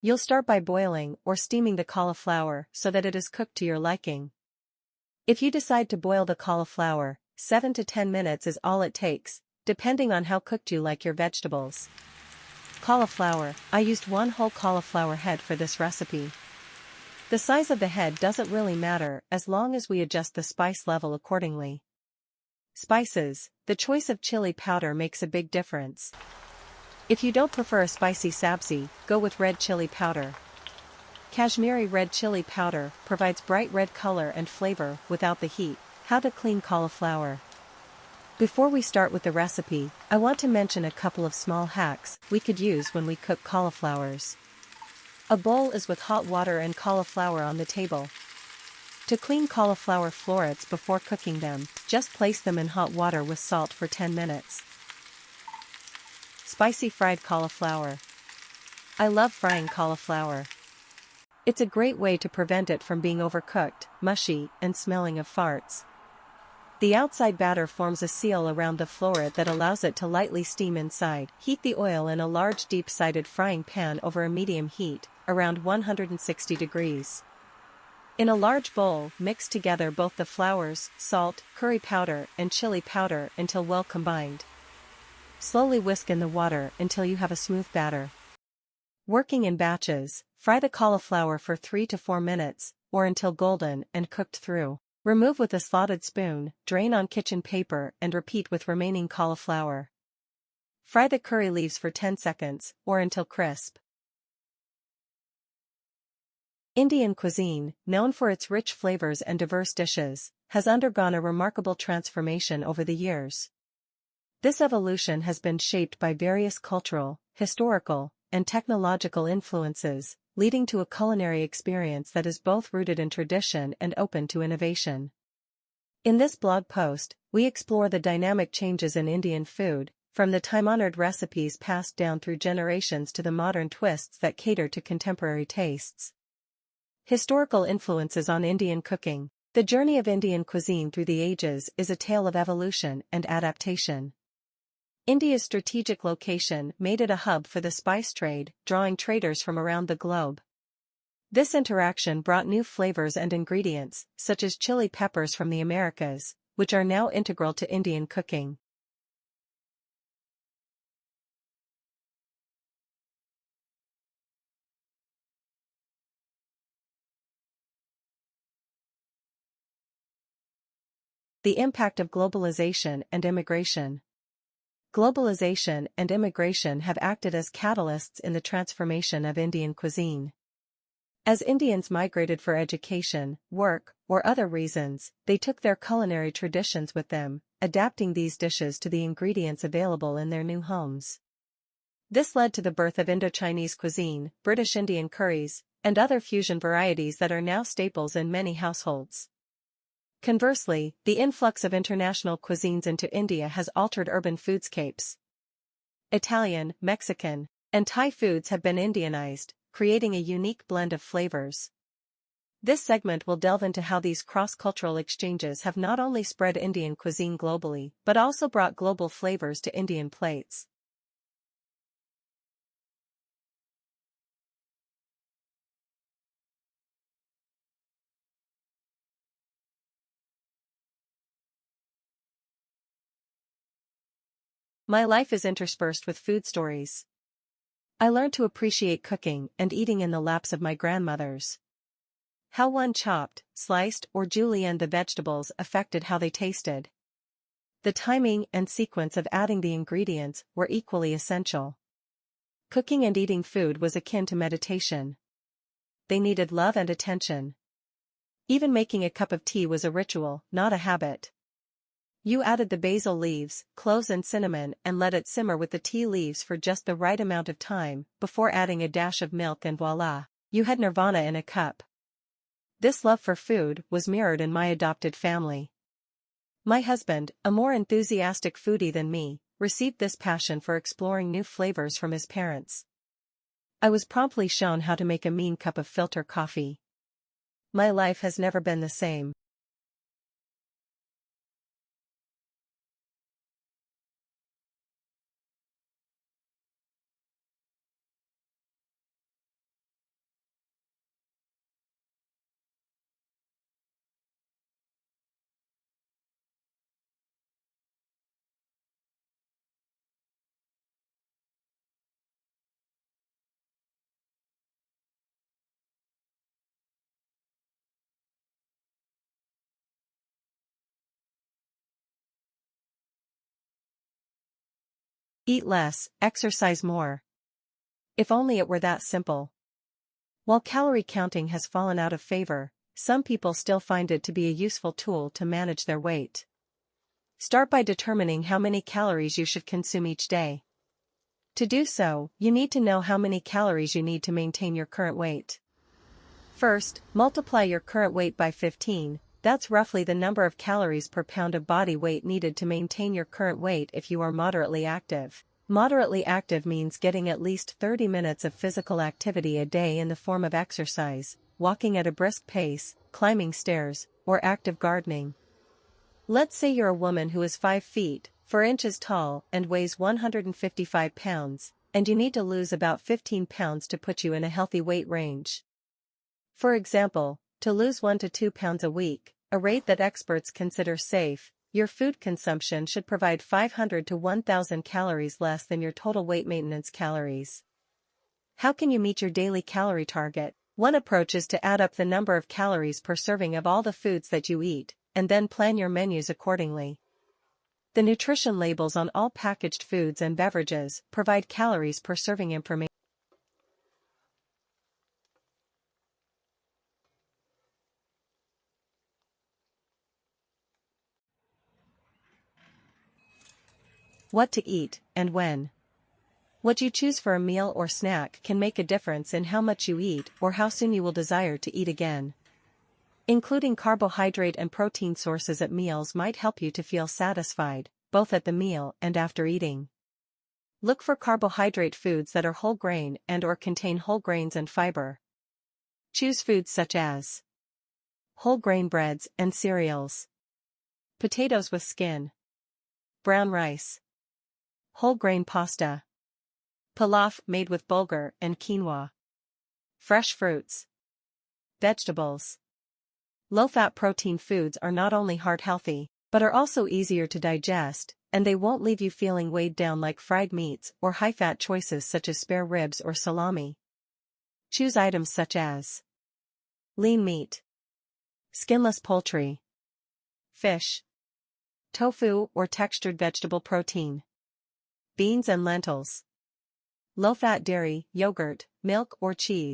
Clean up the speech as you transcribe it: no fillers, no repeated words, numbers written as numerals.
You'll start by boiling or steaming the cauliflower so that it is cooked to your liking. If you decide to boil the cauliflower, 7 to 10 minutes is all it takes, depending on how cooked you like your vegetables. Cauliflower, I used one whole cauliflower head for this recipe. The size of the head doesn't really matter as long as we adjust the spice level accordingly. Spices, the choice of chili powder makes a big difference. If you don't prefer a spicy sabzi, go with red chili powder. Kashmiri red chili powder provides bright red color and flavor without the heat. How to clean cauliflower. Before we start with the recipe, I want to mention a couple of small hacks we could use when we cook cauliflowers. A bowl is with hot water and cauliflower on the table. To clean cauliflower florets before cooking them, just place them in hot water with salt for 10 minutes. Spicy fried cauliflower. I love frying cauliflower. It's a great way to prevent it from being overcooked, mushy, and smelling of farts. The outside batter forms a seal around the floret that allows it to lightly steam inside. Heat the oil in a large deep-sided frying pan over a medium heat, around 160 degrees. In a large bowl, mix together both the flours, salt, curry powder, and chili powder until well combined. Slowly whisk in the water until you have a smooth batter. Working in batches, fry the cauliflower for 3 to 4 minutes, or until golden and cooked through. Remove with a slotted spoon, drain on kitchen paper and repeat with remaining cauliflower. Fry the curry leaves for 10 seconds, or until crisp. Indian cuisine, known for its rich flavors and diverse dishes, has undergone a remarkable transformation over the years. This evolution has been shaped by various cultural, historical, and technological influences, leading to a culinary experience that is both rooted in tradition and open to innovation. In this blog post, we explore the dynamic changes in Indian food, from the time-honored recipes passed down through generations to the modern twists that cater to contemporary tastes. Historical influences on Indian cooking. The journey of Indian cuisine through the ages is a tale of evolution and adaptation. India's strategic location made it a hub for the spice trade, drawing traders from around the globe. This interaction brought new flavors and ingredients, such as chili peppers from the Americas, which are now integral to Indian cooking. The impact of globalization and immigration. Globalization and immigration have acted as catalysts in the transformation of Indian cuisine. As Indians migrated for education, work, or other reasons, they took their culinary traditions with them, adapting these dishes to the ingredients available in their new homes. This led to the birth of Indo-Chinese cuisine, British Indian curries, and other fusion varieties that are now staples in many households. Conversely, the influx of international cuisines into India has altered urban foodscapes. Italian, Mexican, and Thai foods have been Indianized, creating a unique blend of flavors. This segment will delve into how these cross-cultural exchanges have not only spread Indian cuisine globally, but also brought global flavors to Indian plates. My life is interspersed with food stories. I learned to appreciate cooking and eating in the laps of my grandmothers. How one chopped, sliced, or julienned the vegetables affected how they tasted. The timing and sequence of adding the ingredients were equally essential. Cooking and eating food was akin to meditation. They needed love and attention. Even making a cup of tea was a ritual, not a habit. You added the basil leaves, cloves and cinnamon and let it simmer with the tea leaves for just the right amount of time, before adding a dash of milk and voila, you had nirvana in a cup. This love for food was mirrored in my adopted family. My husband, a more enthusiastic foodie than me, received this passion for exploring new flavors from his parents. I was promptly shown how to make a mean cup of filter coffee. My life has never been the same. Eat less, exercise more. If only it were that simple. While calorie counting has fallen out of favor, some people still find it to be a useful tool to manage their weight. Start by determining how many calories you should consume each day. To do so, you need to know how many calories you need to maintain your current weight. First, multiply your current weight by 15, that's roughly the number of calories per pound of body weight needed to maintain your current weight if you are moderately active. Moderately active means getting at least 30 minutes of physical activity a day in the form of exercise, walking at a brisk pace, climbing stairs, or active gardening. Let's say you're a woman who is 5 feet, 4 inches tall and weighs 155 pounds, and you need to lose about 15 pounds to put you in a healthy weight range. For example, to lose 1 to 2 pounds a week, a rate that experts consider safe, your food consumption should provide 500 to 1,000 calories less than your total weight maintenance calories. How can you meet your daily calorie target? One approach is to add up the number of calories per serving of all the foods that you eat, and then plan your menus accordingly. The nutrition labels on all packaged foods and beverages provide calories per serving information. What to eat, and when. What you choose for a meal or snack can make a difference in how much you eat or how soon you will desire to eat again. Including carbohydrate and protein sources at meals might help you to feel satisfied, both at the meal and after eating. Look for carbohydrate foods that are whole grain and/or contain whole grains and fiber. Choose foods such as whole grain breads and cereals, potatoes with skin, brown rice, whole grain pasta, pilaf made with bulgur and quinoa, fresh fruits, vegetables. Low-fat protein foods are not only heart-healthy, but are also easier to digest, and they won't leave you feeling weighed down like fried meats or high-fat choices such as spare ribs or salami. Choose items such as lean meat, skinless poultry, fish, tofu or textured vegetable protein, beans and lentils, low-fat dairy, yogurt, milk or cheese.